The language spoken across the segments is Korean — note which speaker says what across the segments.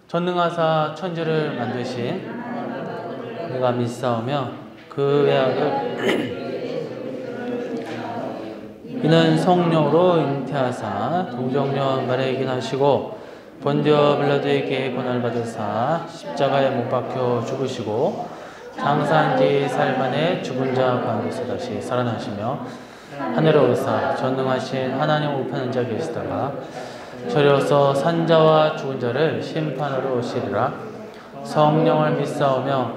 Speaker 1: 전능하사 천지를 만드신 내가 믿사오며 그 외아들 이는 성령으로 잉태하사 동정녀 마리아에게 나시고 본디오 빌라도에게 고난을 받으사 십자가에 못 박혀 죽으시고 장사한 지 사흘 만에 죽은 자 가운데서 다시 살아나시며 하늘에 오르사 전능하신 하나님 우편한 자 계시다가 저리로서 산자와 죽은 자를 심판하러 오시리라. 성령을 믿사오며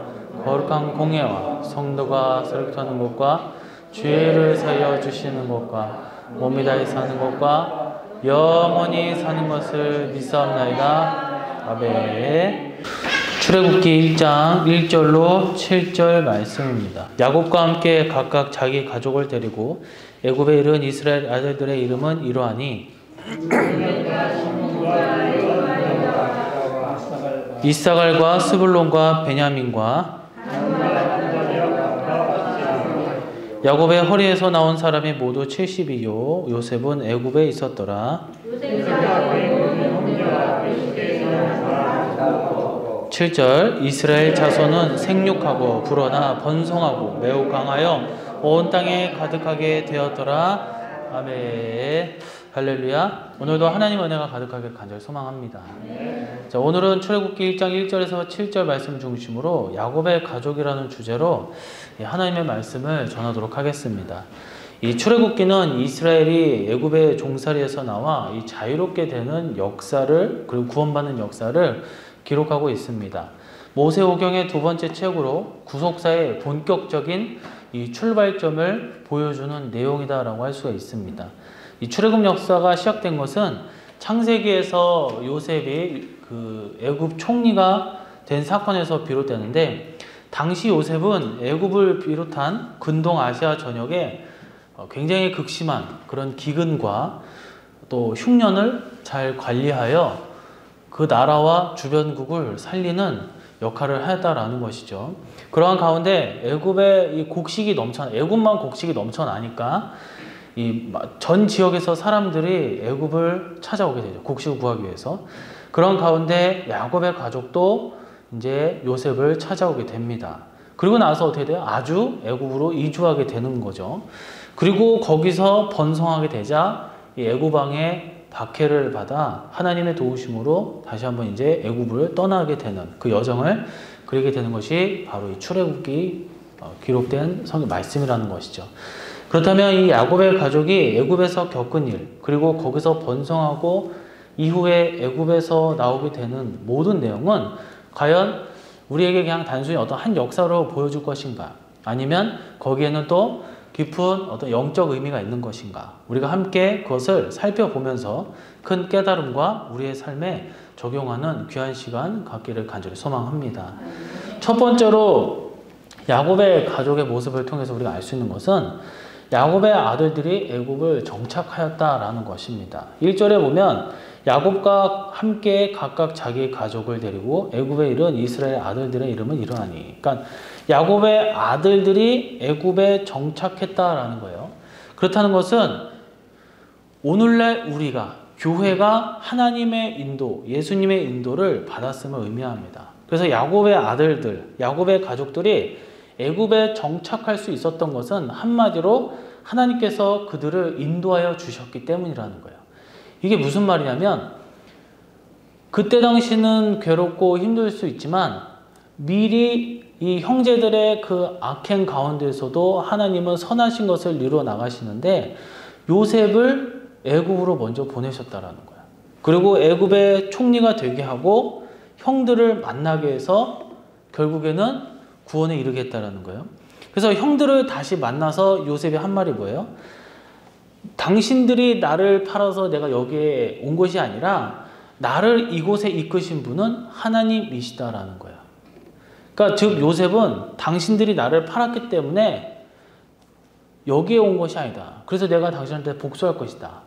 Speaker 1: 거룩한 공예와 성도가 설교하는 것과 죄를 사여 주시는 것과 몸이 다해 사는 것과 영원히 사는 것을 믿사옵나이다. 아멘. 출애굽기 1장 1절로 7절 말씀입니다. 야곱과 함께 각각 자기 가족을 데리고 애굽에 이른 이스라엘 아들들의 이름은 이러하니 이사갈과 스불론과 베냐민과 야곱의 허리에서 나온 사람이 모두 70이요 요셉은 애굽에 있었더라. 7절 이스라엘 자손은 생육하고 불어나 번성하고 매우 강하여 온 땅에 가득하게 되었더라. 아멘. 할렐루야. 오늘도 하나님 은혜가 가득하게 간절히 소망합니다. 자, 오늘은 출애굽기 1장 1절에서 7절 말씀 중심으로 야곱의 가족이라는 주제로 하나님의 말씀을 전하도록 하겠습니다. 이 출애굽기는 이스라엘이 애굽의 종살이에서 나와 이 자유롭게 되는 역사를, 그리고 구원받는 역사를 기록하고 있습니다. 모세오경의 두 번째 책으로 구속사의 본격적인 이 출발점을 보여주는 내용이다라고 할 수가 있습니다. 이 출애굽 역사가 시작된 것은 창세기에서 요셉이 그 애굽 총리가 된 사건에서 비롯되는데, 당시 요셉은 애굽을 비롯한 근동 아시아 전역에 굉장히 극심한 그런 기근과 또 흉년을 잘 관리하여 그 나라와 주변국을 살리는 역할을 했다라는 것이죠. 그러한 가운데 애굽의 이 곡식이 애굽만 곡식이 넘쳐나니까 이 전 지역에서 사람들이 애굽을 찾아오게 되죠. 곡식을 구하기 위해서. 그런 가운데 야곱의 가족도 이제 요셉을 찾아오게 됩니다. 그리고 나서 어떻게 돼요? 아주 애굽으로 이주하게 되는 거죠. 그리고 거기서 번성하게 되자 이 애굽 왕의 박해를 받아 하나님의 도우심으로 다시 한번 이제 애굽을 떠나게 되는 그 여정을 그리게 되는 것이 바로 이 출애굽기 기록된 성경 말씀이라는 것이죠. 그렇다면 이 야곱의 가족이 애굽에서 겪은 일, 그리고 거기서 번성하고 이후에 애굽에서 나오게 되는 모든 내용은 과연 우리에게 그냥 단순히 어떤 한 역사로 보여줄 것인가, 아니면 거기에는 또 깊은 어떤 영적 의미가 있는 것인가, 우리가 함께 그것을 살펴보면서 큰 깨달음과 우리의 삶에 적용하는 귀한 시간 갖기를 간절히 소망합니다. 첫 번째로 야곱의 가족의 모습을 통해서 우리가 알 수 있는 것은 야곱의 아들들이 애굽을 정착하였다라는 것입니다. 1절에 보면 야곱과 함께 각각 자기 가족을 데리고 애굽에 이른 이스라엘 아들들의 이름은 이러하니. 그러니까 야곱의 아들들이 애굽에 정착했다라는 거예요. 그렇다는 것은 오늘날 우리가, 교회가 하나님의 인도, 예수님의 인도를 받았음을 의미합니다. 그래서 야곱의 아들들, 야곱의 가족들이 애굽에 정착할 수 있었던 것은 한마디로 하나님께서 그들을 인도하여 주셨기 때문이라는 거예요. 이게 무슨 말이냐면, 그때 당시는 괴롭고 힘들 수 있지만 미리 이 형제들의 그 악행 가운데서도 하나님은 선하신 것을 이루어 나가시는데 요셉을 애굽으로 먼저 보내셨다라는 거예요. 그리고 애굽의 총리가 되게 하고 형들을 만나게 해서 결국에는 구원에 이르겠다라는 거예요. 그래서 형들을 다시 만나서 요셉이 한 말이 뭐예요? 당신들이 나를 팔아서 내가 여기에 온 것이 아니라 나를 이곳에 이끄신 분은 하나님이시다라는 거예요. 그러니까 즉 요셉은 당신들이 나를 팔았기 때문에 여기에 온 것이 아니다. 그래서 내가 당신한테 복수할 것이다.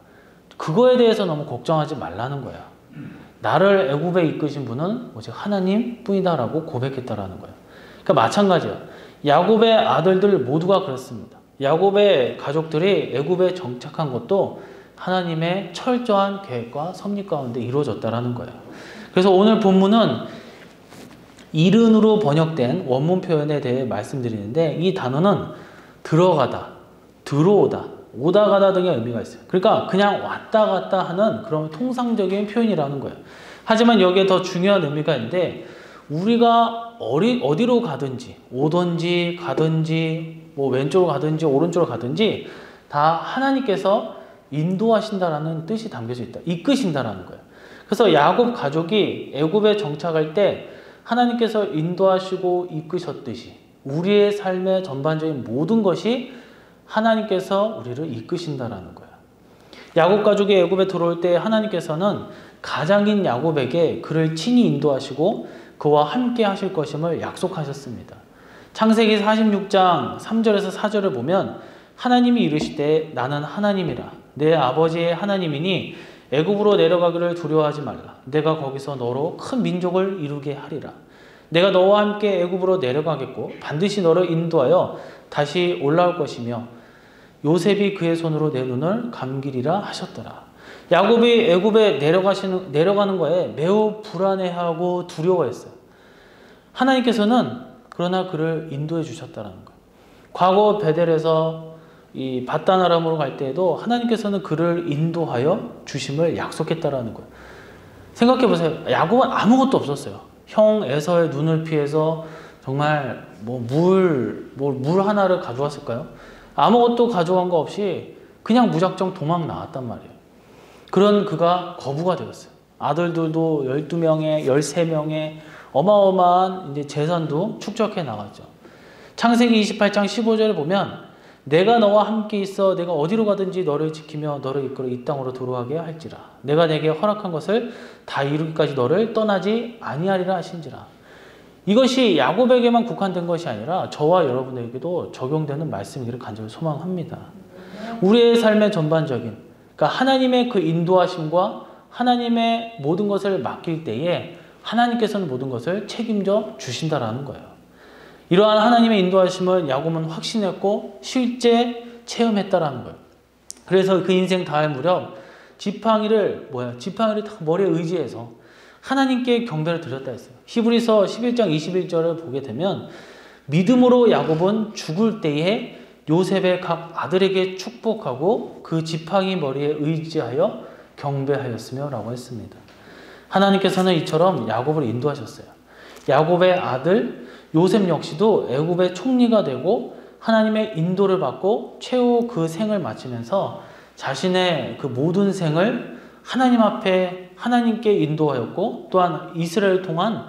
Speaker 1: 그거에 대해서 너무 걱정하지 말라는 거야. 나를 애굽에 이끄신 분은 오직 하나님뿐이다라고 고백했다라는 거예요. 그러니까 마찬가지예요. 야곱의 아들들 모두가 그렇습니다. 야곱의 가족들이 애굽에 정착한 것도 하나님의 철저한 계획과 섭리 가운데 이루어졌다라는 거예요. 그래서 오늘 본문은 이른으로 번역된 원문 표현에 대해 말씀드리는데 이 단어는 들어가다, 들어오다, 오다 가다 등의 의미가 있어요. 그러니까 그냥 왔다 갔다 하는 그런 통상적인 표현이라는 거예요. 하지만 여기에 더 중요한 의미가 있는데 우리가 어디로 가든지 오든지 가든지 뭐 왼쪽으로 가든지 오른쪽으로 가든지 다 하나님께서 인도하신다라는 뜻이 담겨져 있다. 이끄신다라는 거예요. 그래서 야곱 가족이 애굽에 정착할 때 하나님께서 인도하시고 이끄셨듯이 우리의 삶의 전반적인 모든 것이 하나님께서 우리를 이끄신다라는 거예요. 야곱 가족이 애굽에 들어올 때 하나님께서는 가장인 야곱에게 그를 친히 인도하시고 그와 함께 하실 것임을 약속하셨습니다. 창세기 46장 3절에서 4절을 보면 하나님이 이르시되 나는 하나님이라 내 아버지의 하나님이니 애굽으로 내려가기를 두려워하지 말라. 내가 거기서 너로 큰 민족을 이루게 하리라. 내가 너와 함께 애굽으로 내려가겠고 반드시 너를 인도하여 다시 올라올 것이며 요셉이 그의 손으로 내 눈을 감기리라 하셨더라. 야곱이 애굽에 내려가는 거에 매우 불안해하고 두려워했어요. 하나님께서는 그러나 그를 인도해 주셨다는 거예요. 과거 베델에서 이 바단 아람으로 갈 때에도 하나님께서는 그를 인도하여 주심을 약속했다라는 거예요. 생각해 보세요. 야곱은 아무것도 없었어요. 형 에서의 눈을 피해서 정말 물 하나를 가져왔을까요? 아무것도 가져간 거 없이 그냥 무작정 도망 나왔단 말이에요. 그런 그가 거부가 되었어요. 아들들도 12명에 13명에 어마어마한 이제 재산도 축적해 나갔죠. 창세기 28장 15절을 보면 내가 너와 함께 있어 내가 어디로 가든지 너를 지키며 너를 이끌어 이 땅으로 들어가게 할지라. 내가 내게 허락한 것을 다 이루기까지 너를 떠나지 아니하리라 하신지라. 이것이 야곱에게만 국한된 것이 아니라 저와 여러분에게도 적용되는 말씀이기를 간절히 소망합니다. 우리의 삶의 전반적인 그러니까 하나님의 그 인도하심과 하나님의 모든 것을 맡길 때에 하나님께서는 모든 것을 책임져 주신다라는 거예요. 이러한 하나님의 인도하심을 야곱은 확신했고 실제 체험했다라는 거예요. 그래서 그 인생 다할 무렵 지팡이를 다 머리에 의지해서 하나님께 경배를 드렸다 했어요. 히브리서 11장 21절을 보게 되면 믿음으로 야곱은 죽을 때에 요셉의 각 아들에게 축복하고 그 지팡이 머리에 의지하여 경배하였으며 라고 했습니다. 하나님께서는 이처럼 야곱을 인도하셨어요. 야곱의 아들 요셉 역시도 애굽의 총리가 되고 하나님의 인도를 받고 최후 그 생을 마치면서 자신의 그 모든 생을 하나님 앞에 하나님께 인도하였고 또한 이스라엘을 통한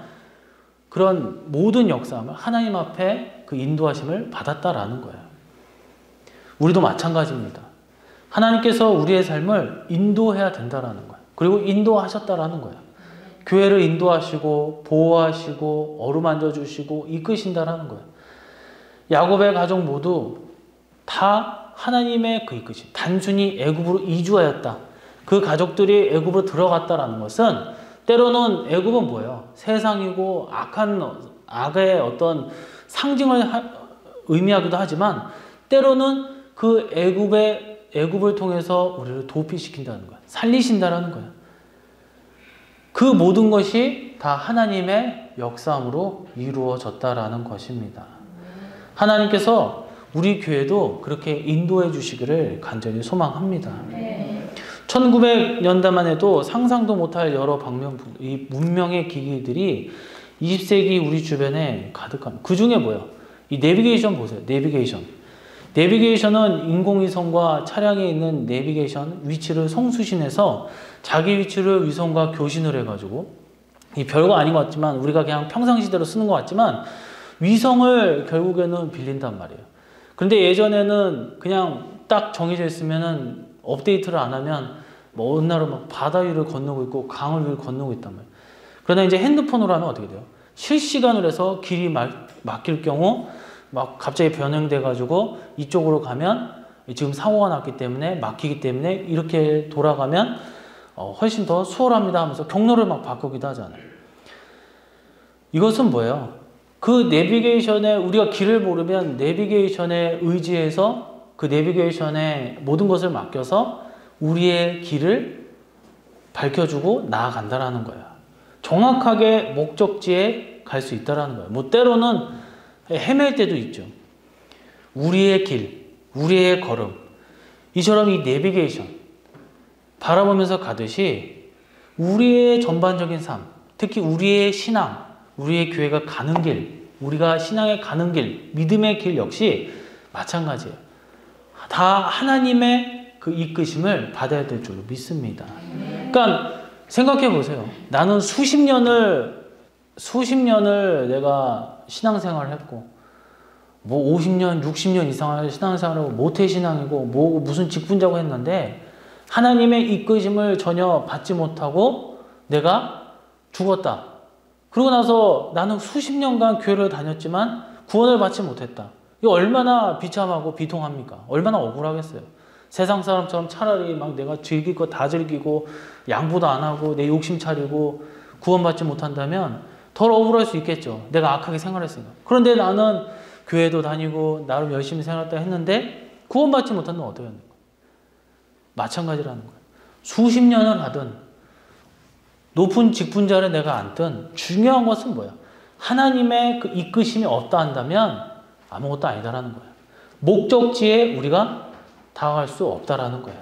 Speaker 1: 그런 모든 역사함을 하나님 앞에 그 인도하심을 받았다라는 거예요. 우리도 마찬가지입니다. 하나님께서 우리의 삶을 인도해야 된다라는 거예요. 그리고 인도하셨다라는 거예요. 교회를 인도하시고 보호하시고 어루만져 주시고 이끄신다라는 거예요. 야곱의 가족 모두 다 하나님의 그 이끄심. 단순히 애굽으로 이주하였다. 그 가족들이 애굽으로 들어갔다라는 것은 때로는 애굽은 뭐예요? 세상이고 악의 어떤 상징을 의미하기도 하지만 때로는 그 애굽을 통해서 우리를 도피시킨다는 거예요. 살리신다라는 거예요. 그 모든 것이 다 하나님의 역사함으로 이루어졌다라는 것입니다. 하나님께서 우리 교회도 그렇게 인도해 주시기를 간절히 소망합니다. 1900년대만 해도 상상도 못할 여러 이 문명의 기기들이 20세기 우리 주변에 가득합니다. 그 중에 뭐예요? 이 내비게이션 보세요. 내비게이션은 인공위성과 차량에 있는 내비게이션 위치를 송수신해서 자기 위치를 위성과 교신을 해가지고 이 별거 아닌 것 같지만 우리가 그냥 평상시대로 쓰는 것 같지만 위성을 결국에는 빌린단 말이에요. 그런데 예전에는 그냥 딱 정해져 있으면은 업데이트를 안 하면 먼 나라 막 바다 위를 건너고 있고 강을 위를 건너고 있단 말이에요. 그러나 이제 핸드폰으로 하면 어떻게 돼요? 실시간으로 해서 길이 막힐 경우 막 갑자기 변형돼 가지고 이쪽으로 가면 지금 사고가 났기 때문에 막히기 때문에 이렇게 돌아가면 훨씬 더 수월합니다 하면서 경로를 막 바꾸기도 하잖아요. 이것은 뭐예요? 그 내비게이션에 우리가 길을 모르면 내비게이션에 의지해서 그 내비게이션에 모든 것을 맡겨서 우리의 길을 밝혀주고 나아간다라는 거예요. 정확하게 목적지에 갈 수 있다라는 거예요. 뭐 때로는 헤맬 때도 있죠. 우리의 길, 우리의 걸음, 이처럼 이 내비게이션 바라보면서 가듯이 우리의 전반적인 삶, 특히 우리의 신앙, 우리의 교회가 가는 길, 우리가 신앙에 가는 길, 믿음의 길 역시 마찬가지예요. 다 하나님의 그 이끄심을 받아야 될 줄로 믿습니다. 그러니까 생각해 보세요. 나는 수십 년을 내가 신앙생활을 했고, 뭐 50년, 60년 이상을 신앙생활하고 모태신앙이고, 뭐 무슨 직분자고 했는데, 하나님의 이끄심을 전혀 받지 못하고 내가 죽었다. 그러고 나서 나는 수십 년간 교회를 다녔지만 구원을 받지 못했다. 이거 얼마나 비참하고 비통합니까? 얼마나 억울하겠어요. 세상 사람처럼 차라리 막 내가 즐길 거 다 즐기고 양보도 안 하고 내 욕심 차리고 구원받지 못한다면 덜 억울할 수 있겠죠. 내가 악하게 생활했으니까. 그런데 나는 교회도 다니고 나름 열심히 생활했다 했는데 구원받지 못한다면 어떻게 합니까? 마찬가지라는 거예요. 수십 년을 하든 높은 직분자를 내가 앉든 중요한 것은 뭐야? 하나님의 그 이끄심이 없다 한다면 아무것도 아니다라는 거예요. 목적지에 우리가 다가갈 수 없다라는 거예요.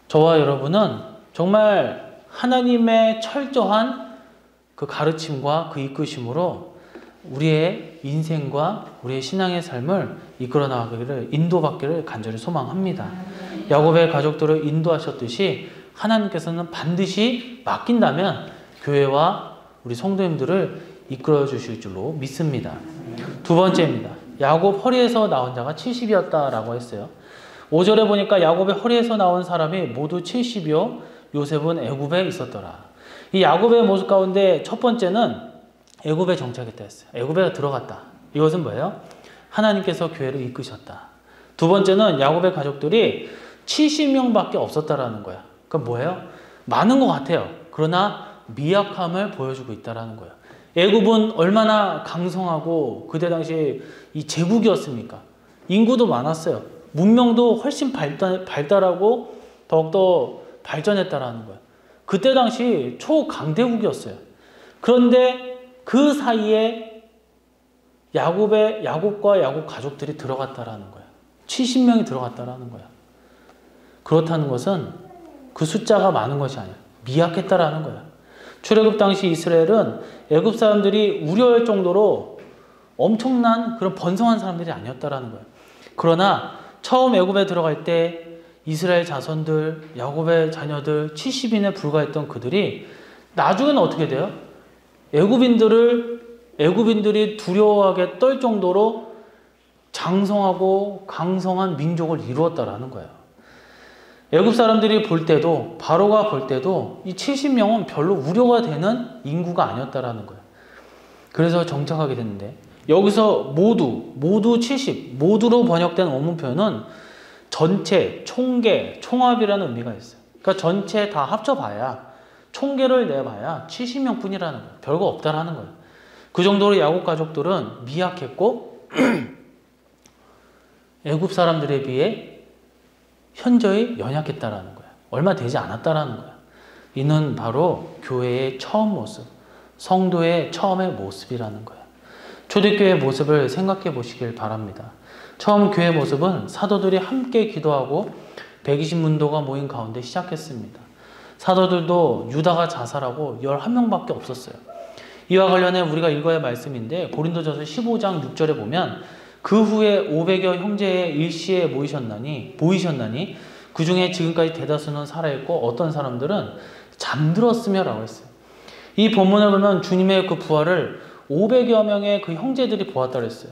Speaker 1: 저와 여러분은 정말 하나님의 철저한 그 가르침과 그 이끄심으로 우리의 인생과 우리의 신앙의 삶을 이끌어 나가기를 인도받기를 간절히 소망합니다. 야곱의 가족들을 인도하셨듯이 하나님께서는 반드시 맡긴다면 교회와 우리 성도님들을 이끌어 주실 줄로 믿습니다. 두 번째입니다. 야곱 허리에서 나온 자가 70이었다라고 했어요. 5절에 보니까 야곱의 허리에서 나온 사람이 모두 70이요 요셉은 애굽에 있었더라. 이 야곱의 모습 가운데 첫 번째는 애굽에 정착했다 했어요. 애굽에 들어갔다. 이것은 뭐예요? 하나님께서 교회를 이끄셨다. 두 번째는 야곱의 가족들이 70명밖에 없었다라는 거야. 그럼 뭐예요? 많은 것 같아요. 그러나 미약함을 보여주고 있다라는 거예요. 애굽은 얼마나 강성하고 그때 당시 이 제국이었습니까? 인구도 많았어요. 문명도 훨씬 발달하고 더욱더 발전했다라는 거예요. 그때 당시 초강대국이었어요. 그런데 그 사이에 야곱과 야곱 가족들이 들어갔다라는 거예요. 70명이 들어갔다라는 거예요. 그렇다는 것은 그 숫자가 많은 것이 아니에요. 미약했다라는 거예요. 출애굽 당시 이스라엘은 애굽 사람들이 우려할 정도로 엄청난 그런 번성한 사람들이 아니었다라는 거예요. 그러나 처음 애굽에 들어갈 때 이스라엘 자손들, 야곱의 자녀들 70인에 불과했던 그들이 나중에는 어떻게 돼요? 애굽인들이 두려워하게 떨 정도로 장성하고 강성한 민족을 이루었다라는 거예요. 애굽 사람들이 볼 때도 바로가 볼 때도 이 70명은 별로 우려가 되는 인구가 아니었다라는 거예요. 그래서 정착하게 됐는데 여기서 모두 70, 모두로 번역된 원문 표현은 전체, 총계, 총합이라는 의미가 있어요. 그러니까 전체 다 합쳐봐야 총계를 내봐야 70명 뿐이라는 거예요. 별거 없다라는 거예요. 그 정도로 야곱 가족들은 미약했고 애굽 사람들에 비해 현저히 연약했다라는 거예요. 얼마 되지 않았다라는 거예요. 이는 바로 교회의 처음 모습, 성도의 처음의 모습이라는 거예요. 초대교회의 모습을 생각해 보시길 바랍니다. 처음 교회 모습은 사도들이 함께 기도하고 120문도가 모인 가운데 시작했습니다. 사도들도 유다가 자살하고 11명밖에 없었어요. 이와 관련해 우리가 읽어야 할 말씀인데 고린도전서 15장 6절에 보면 그 후에 500여 형제의 일시에 보이셨나니 그 중에 지금까지 대다수는 살아있고 어떤 사람들은 잠들었으며 라고 했어요. 이 본문을 보면 주님의 그 부활을 500여 명의 그 형제들이 보았다고 했어요.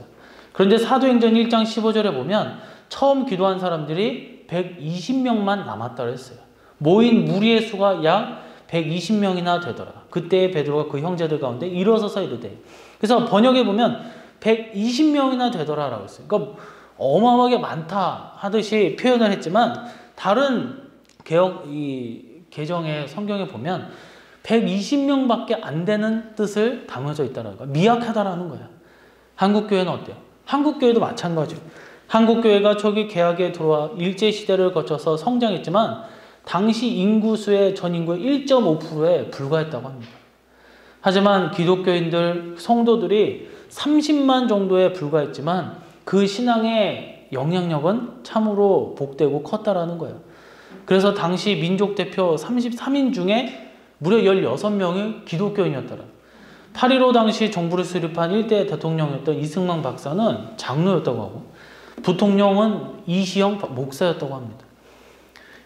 Speaker 1: 그런데 사도행전 1장 15절에 보면 처음 기도한 사람들이 120명만 남았다고 했어요. 모인 무리의 수가 약 120명이나 되더라. 그때 베드로가 그 형제들 가운데 일어서서 이르되. 그래서 번역에 보면 120명이나 되더라라고 했어요. 그러니까 어마어마하게 많다 하듯이 표현을 했지만 다른 개정의 성경에 보면 120명밖에 안 되는 뜻을 담아져 있다는 거야. 미약하다라는 거야. 한국교회는 어때요? 한국교회도 마찬가지예요. 한국교회가 초기 개혁에 들어와 일제시대를 거쳐서 성장했지만 당시 인구수의 전 인구의 1.5%에 불과했다고 합니다. 하지만 기독교인들, 성도들이 30만 정도에 불과했지만 그 신앙의 영향력은 참으로 복되고 컸다라는 거예요. 그래서 당시 민족 대표 33인 중에 무려 16명이 기독교인이었더라. 8.15 당시 정부를 수립한 일대 대통령이었던 이승만 박사는 장로였다고 하고 부통령은 이시영 목사였다고 합니다.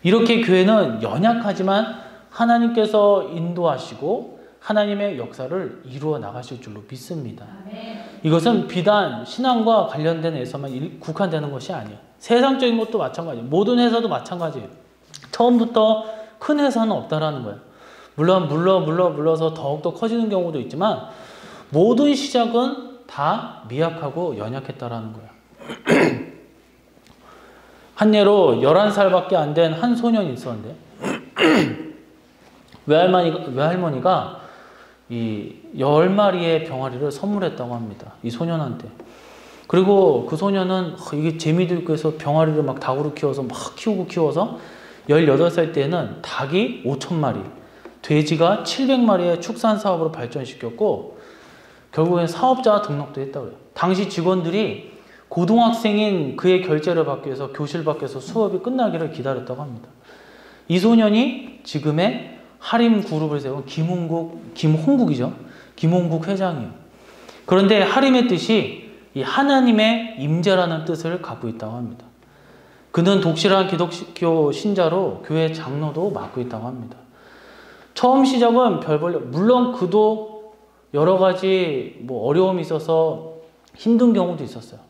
Speaker 1: 이렇게 교회는 연약하지만 하나님께서 인도하시고 하나님의 역사를 이루어 나가실 줄로 믿습니다. 이것은 비단 신앙과 관련된 데서만 국한되는 것이 아니에요. 세상적인 것도 마찬가지예요. 모든 회사도 마찬가지예요. 처음부터 큰 회사는 없다라는 거예요. 물론 물러서 더욱더 커지는 경우도 있지만 모든 시작은 다 미약하고 연약했다라는 거예요. 한 예로 11살밖에 안 된 한 소년이 있었는데 외할머니가 이 10마리의 병아리를 선물했다고 합니다. 이 소년한테. 그리고 그 소년은 이게 재미도 있고 해서 병아리를 막 닭으로 키워서 막 키워서 18살 때는 닭이 5,000마리, 돼지가 700마리의 축산 사업으로 발전시켰고 결국엔 사업자 등록도 했다고 해요. 당시 직원들이 고등학생인 그의 결제를 받기 위해서 교실 밖에서 수업이 끝나기를 기다렸다고 합니다. 이 소년이 지금의 하림 그룹을 세운 김홍국이죠. 김홍국 회장이에요. 그런데 하림의 뜻이 이 하나님의 임재라는 뜻을 갖고 있다고 합니다. 그는 독실한 기독교 신자로 교회 장로도 맡고 있다고 합니다. 처음 시작은 물론 그도 여러 가지 어려움이 있어서 힘든 경우도 있었어요.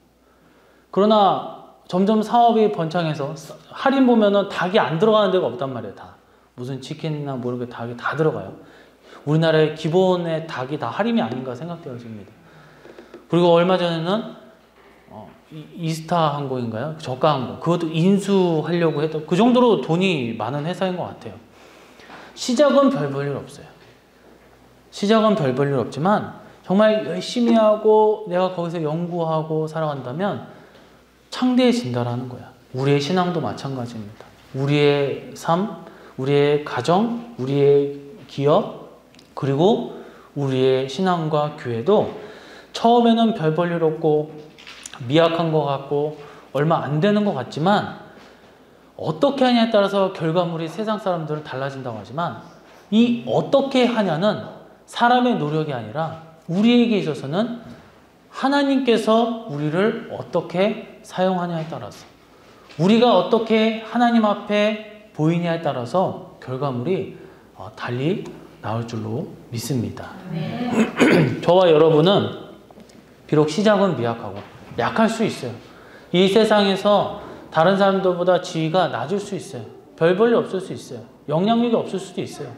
Speaker 1: 그러나 점점 사업이 번창해서 할인 보면은 닭이 안 들어가는 데가 없단 말이에요. 다 무슨 치킨이나 이런 게 닭이 다 들어가요. 우리나라의 기본의 닭이 다 할인이 아닌가 생각되어집니다. 그리고 얼마 전에는 이스타 항공인가요? 저가 항공 그것도 인수하려고 했던 그 정도로 돈이 많은 회사인 것 같아요. 시작은 별 볼 일 없어요. 시작은 별 볼 일 없지만 정말 열심히 하고 내가 거기서 연구하고 살아간다면 창대해진다라는 거야. 우리의 신앙도 마찬가지입니다. 우리의 삶, 우리의 가정, 우리의 기업, 그리고 우리의 신앙과 교회도 처음에는 별 볼 일 없고 미약한 것 같고 얼마 안 되는 것 같지만 어떻게 하냐에 따라서 결과물이 세상 사람들은 달라진다고 하지만 이 어떻게 하냐는 사람의 노력이 아니라 우리에게 있어서는 하나님께서 우리를 어떻게 사용하냐에 따라서 우리가 어떻게 하나님 앞에 보이냐에 따라서 결과물이 달리 나올 줄로 믿습니다. 저와 여러분은 비록 시작은 미약하고 약할 수 있어요. 이 세상에서 다른 사람들보다 지위가 낮을 수 있어요. 별 볼 일 없을 수 있어요. 영향력이 없을 수도 있어요.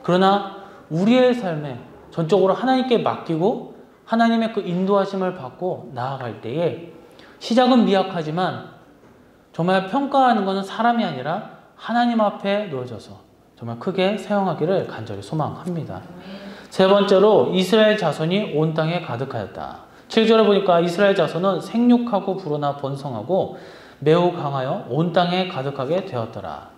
Speaker 1: 그러나 우리의 삶에 전적으로 하나님께 맡기고 하나님의 그 인도하심을 받고 나아갈 때에 시작은 미약하지만 정말 평가하는 것은 사람이 아니라 하나님 앞에 놓여져서 정말 크게 사용하기를 간절히 소망합니다. 세 번째로 이스라엘 자손이 온 땅에 가득하였다. 7절에 보니까 이스라엘 자손은 생육하고 불어나 번성하고 매우 강하여 온 땅에 가득하게 되었더라.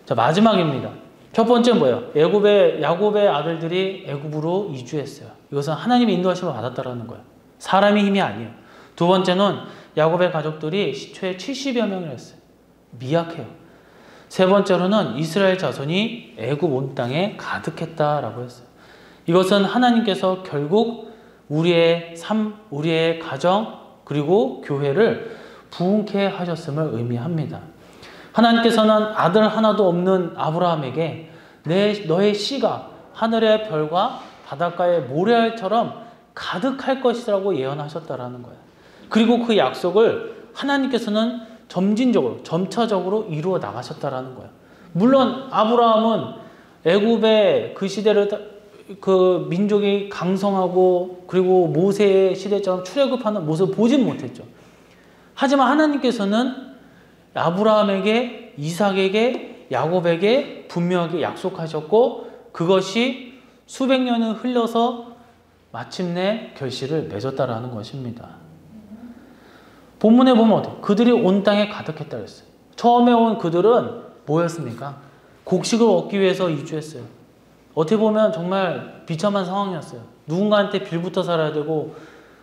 Speaker 1: 자, 마지막입니다. 첫 번째는 뭐예요? 야곱의 아들들이 애굽으로 이주했어요. 이것은 하나님의 인도하심을 받았다라는 거예요. 사람의 힘이 아니에요. 두 번째는 야곱의 가족들이 시초에 70여 명을 했어요. 미약해요. 세 번째로는 이스라엘 자손이 애굽 온 땅에 가득했다라고 했어요. 이것은 하나님께서 결국 우리의 삶, 우리의 가정, 그리고 교회를 부흥케 하셨음을 의미합니다. 하나님께서는 아들 하나도 없는 아브라함에게 너의 씨가 하늘의 별과 바닷가의 모래알처럼 가득할 것이라고 예언하셨다라는 거예요. 그리고 그 약속을 하나님께서는 점차적으로 이루어 나가셨다라는 거예요. 물론 아브라함은 애굽의 그 시대를 그 민족이 강성하고 그리고 모세의 시대처럼 출애굽하는 모습을 보진 못했죠. 하지만 하나님께서는 아브라함에게, 이삭에게 야곱에게 분명하게 약속하셨고 그것이 수백 년을 흘러서 마침내 결실을 맺었다라는 것입니다. 본문에 보면 어때요? 그들이 온 땅에 가득했다 그랬어요. 처음에 온 그들은 뭐였습니까? 곡식을 얻기 위해서 이주했어요. 어떻게 보면 정말 비참한 상황이었어요. 누군가한테 빌부터 살아야 되고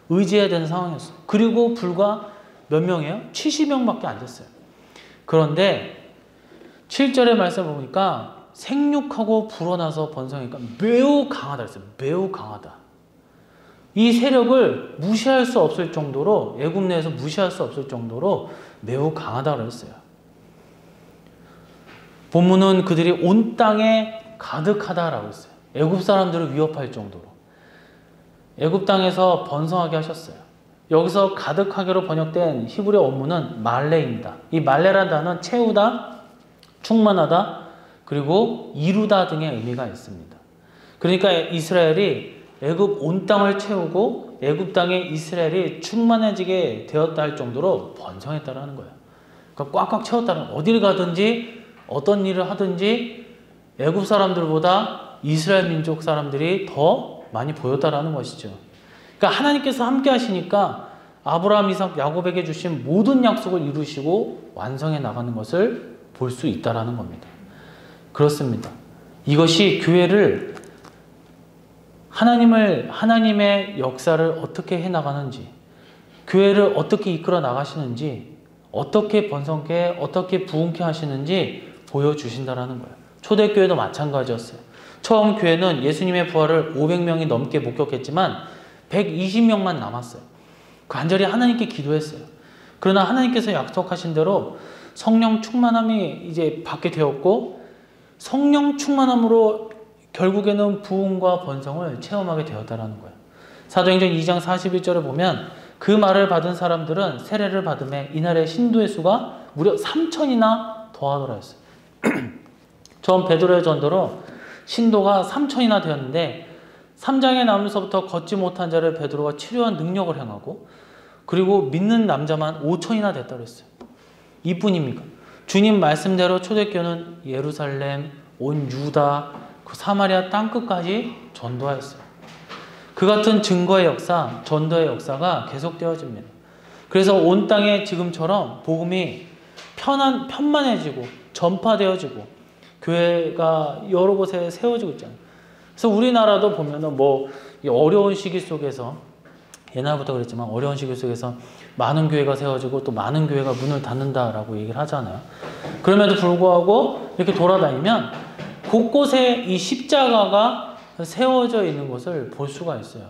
Speaker 1: 의지해야 되는 상황이었어요. 그리고 불과 몇 명이에요? 70명밖에 안 됐어요. 그런데 7절의 말씀을 보니까 생육하고 불어나서 번성하니까 매우 강하다 그랬어요. 매우 강하다. 이 세력을 무시할 수 없을 정도로, 애굽 내에서 무시할 수 없을 정도로 매우 강하다 그랬어요. 본문은 그들이 온 땅에 가득하다라고 했어요. 애굽 사람들을 위협할 정도로. 애굽 땅에서 번성하게 하셨어요. 여기서 가득하게로 번역된 히브리 원문은 말레입니다. 이 말레라는 단어는 채우다, 충만하다, 그리고 이루다 등의 의미가 있습니다. 그러니까 이스라엘이 애굽 온 땅을 채우고 애굽 땅에 이스라엘이 충만해지게 되었다 할 정도로 번성했다라는 거예요. 그러니까 꽉꽉 채웠다는 거예요. 어딜 가든지 어떤 일을 하든지 애굽 사람들보다 이스라엘 민족 사람들이 더 많이 보였다라는 것이죠. 그러니까 하나님께서 함께 하시니까 아브라함, 이삭, 야곱에게 주신 모든 약속을 이루시고 완성해 나가는 것을 볼 수 있다라는 겁니다. 그렇습니다. 이것이 교회를 하나님의 역사를 어떻게 해 나가는지, 교회를 어떻게 이끌어 나가시는지, 어떻게 번성케, 어떻게 부흥케 하시는지 보여주신다라는 거예요. 초대교회도 마찬가지였어요. 처음 교회는 예수님의 부활을 500명이 넘게 목격했지만 120명만 남았어요. 간절히 하나님께 기도했어요. 그러나 하나님께서 약속하신 대로 성령 충만함이 이제 받게 되었고 성령 충만함으로 결국에는 부흥과 번성을 체험하게 되었다는 거예요. 사도행전 2장 41절에 보면 그 말을 받은 사람들은 세례를 받음에 이날의 신도의 수가 무려 3천이나 더하더라 했어요. 처음 베드로의 전도로 신도가 3천이나 되었는데 3장에 나오면서부터 걷지 못한 자를 베드로가 치료한 능력을 행하고 그리고 믿는 남자만 5천이나 됐다고 그랬어요. 이뿐입니까? 주님 말씀대로 초대교회는 예루살렘, 온 유다, 그 사마리아 땅끝까지 전도하였어요. 그 같은 증거의 역사, 전도의 역사가 계속되어집니다. 그래서 온 땅에 지금처럼 복음이 편만해지고 전파되어지고 교회가 여러 곳에 세워지고 있잖아요. 그래서 우리나라도 보면은 어려운 시기 속에서 옛날부터 그랬지만 어려운 시기 속에서 많은 교회가 세워지고 또 많은 교회가 문을 닫는다라고 얘기를 하잖아요. 그럼에도 불구하고 이렇게 돌아다니면 곳곳에 이 십자가가 세워져 있는 것을 볼 수가 있어요.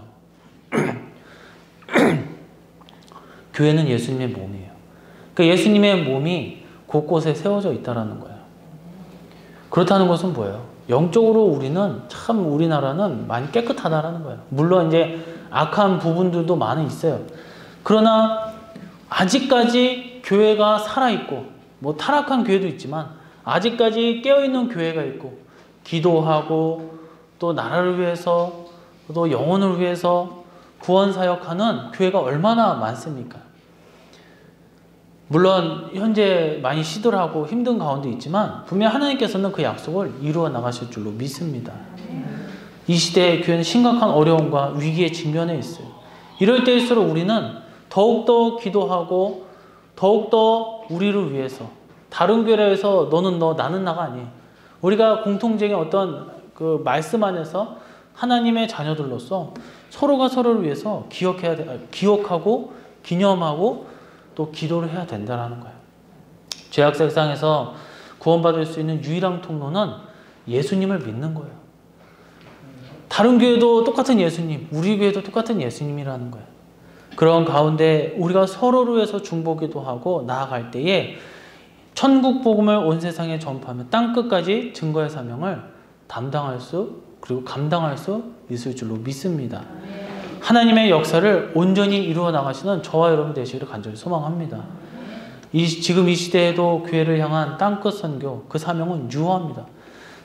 Speaker 1: 교회는 예수님의 몸이에요. 그러니까 예수님의 몸이 곳곳에 세워져 있다는 거예요. 그렇다는 것은 뭐예요? 영적으로 우리나라는 많이 깨끗하다라는 거예요. 물론 이제 악한 부분들도 많이 있어요. 그러나 아직까지 교회가 살아있고 타락한 교회도 있지만 아직까지 깨어있는 교회가 있고 기도하고 또 나라를 위해서 또 영혼을 위해서 구원사역하는 교회가 얼마나 많습니까? 물론 현재 많이 시들하고 힘든 가운데 있지만 분명 하나님께서는 그 약속을 이루어 나가실 줄로 믿습니다. 이 시대의 교회는 심각한 어려움과 위기에 직면해 있어요. 이럴 때일수록 우리는 더욱더 기도하고 더욱더 우리를 위해서 다른 교회에서 너는 너 나는 나가 아니에요. 우리가 공통적인 어떤 그 말씀 안에서 하나님의 자녀들로서 서로가 서로를 위해서 기억하고 기념하고 또 기도를 해야 된다는 거예요. 죄악 세상에서 구원받을 수 있는 유일한 통로는 예수님을 믿는 거예요. 다른 교회도 똑같은 예수님, 우리 교회도 똑같은 예수님이라는 거예요. 그런 가운데 우리가 서로를 위해서 중보기도 하고 나아갈 때에 천국 복음을 온 세상에 전파하면 땅끝까지 증거의 사명을 담당할 수 그리고 감당할 수 있을 줄로 믿습니다. 하나님의 역사를 온전히 이루어 나가시는 저와 여러분 되시기를 간절히 소망합니다. 지금 이 시대에도 교회를 향한 땅끝 선교 그 사명은 유효합니다.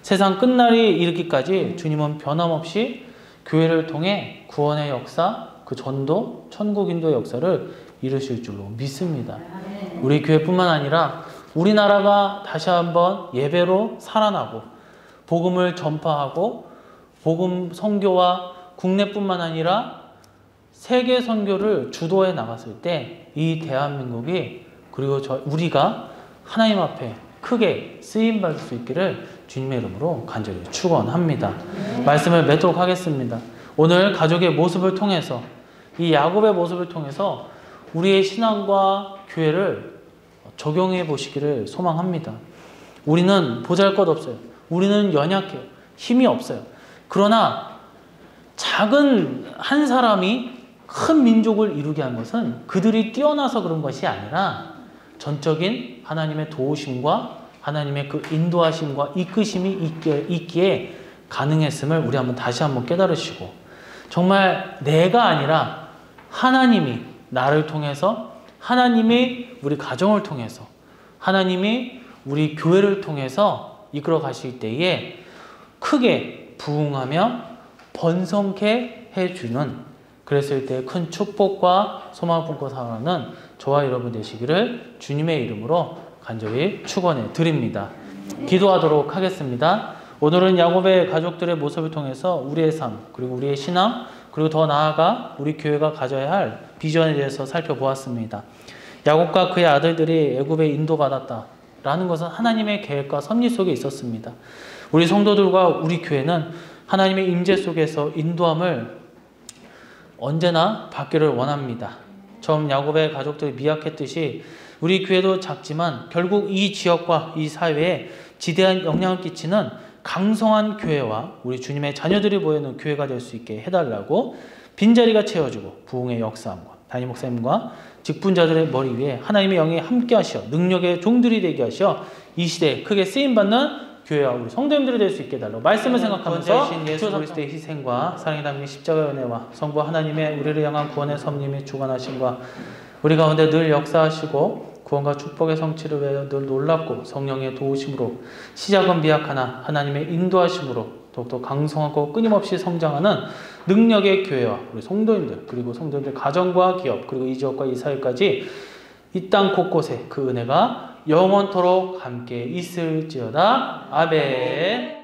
Speaker 1: 세상 끝날이 이르기까지 주님은 변함없이 교회를 통해 구원의 역사, 그 전도, 천국 인도의 역사를 이루실 줄로 믿습니다. 우리 교회뿐만 아니라 우리나라가 다시 한번 예배로 살아나고 복음을 전파하고 복음 선교와 국내뿐만 아니라 세계 선교를 주도해 나갔을 때 이 대한민국이 그리고 우리가 하나님 앞에 크게 쓰임 받을 수 있기를 주님의 이름으로 간절히 축원합니다. 말씀을 맺도록 하겠습니다. 오늘 가족의 모습을 통해서 이 야곱의 모습을 통해서 우리의 신앙과 교회를 적용해 보시기를 소망합니다. 우리는 보잘것없어요. 우리는 연약해요. 힘이 없어요. 그러나 작은 한 사람이 큰 민족을 이루게 한 것은 그들이 뛰어나서 그런 것이 아니라 전적인 하나님의 도우심과 하나님의 그 인도하심과 이끄심이 있기에 가능했음을 우리 한번 다시 한번 깨달으시고, 정말 내가 아니라 하나님이 나를 통해서, 하나님이 우리 가정을 통해서, 하나님이 우리 교회를 통해서 이끌어 가실 때에 크게 부흥하며 번성케 해주는, 그랬을 때 큰 축복과 소망을 품고 살아가는 저와 여러분 되시기를 주님의 이름으로 간절히 축원해 드립니다. 기도하도록 하겠습니다. 오늘은 야곱의 가족들의 모습을 통해서 우리의 삶, 그리고 우리의 신앙, 그리고 더 나아가 우리 교회가 가져야 할 비전에 대해서 살펴보았습니다. 야곱과 그의 아들들이 애굽에 인도받았다라는 것은 하나님의 계획과 섭리 속에 있었습니다. 우리 성도들과 우리 교회는 하나님의 임재 속에서 인도함을 언제나 받기를 원합니다. 처음 야곱의 가족들이 미약했듯이 우리 교회도 작지만 결국 이 지역과 이 사회에 지대한 영향을 끼치는 강성한 교회와 우리 주님의 자녀들이 모이는 교회가 될 수 있게 해달라고 빈자리가 채워지고 부흥의 역사함과 담임 목사님과 직분자들의 머리 위에 하나님의 영이 함께 하시어 능력의 종들이 되게 하시어 이 시대에 크게 쓰임받는 교회와 우리 성도님들이 될 수 있게 해달라고 말씀을 생각하면서 예수 그리스도의 희생과 사랑이 담긴 십자가의 은혜와 성부 하나님의 우리를 향한 구원의 섭님이 주관하심과 우리 가운데 늘 역사하시고 구원과 축복의 성취를 위하여 늘 놀랍고 성령의 도우심으로 시작은 미약하나 하나님의 인도하심으로 더욱더 강성하고 끊임없이 성장하는 능력의 교회와 우리 성도님들, 그리고 성도님들 가정과 기업, 그리고 이 지역과 이 사회까지 이 땅 곳곳에 그 은혜가 영원토록 함께 있을지어다. 아멘.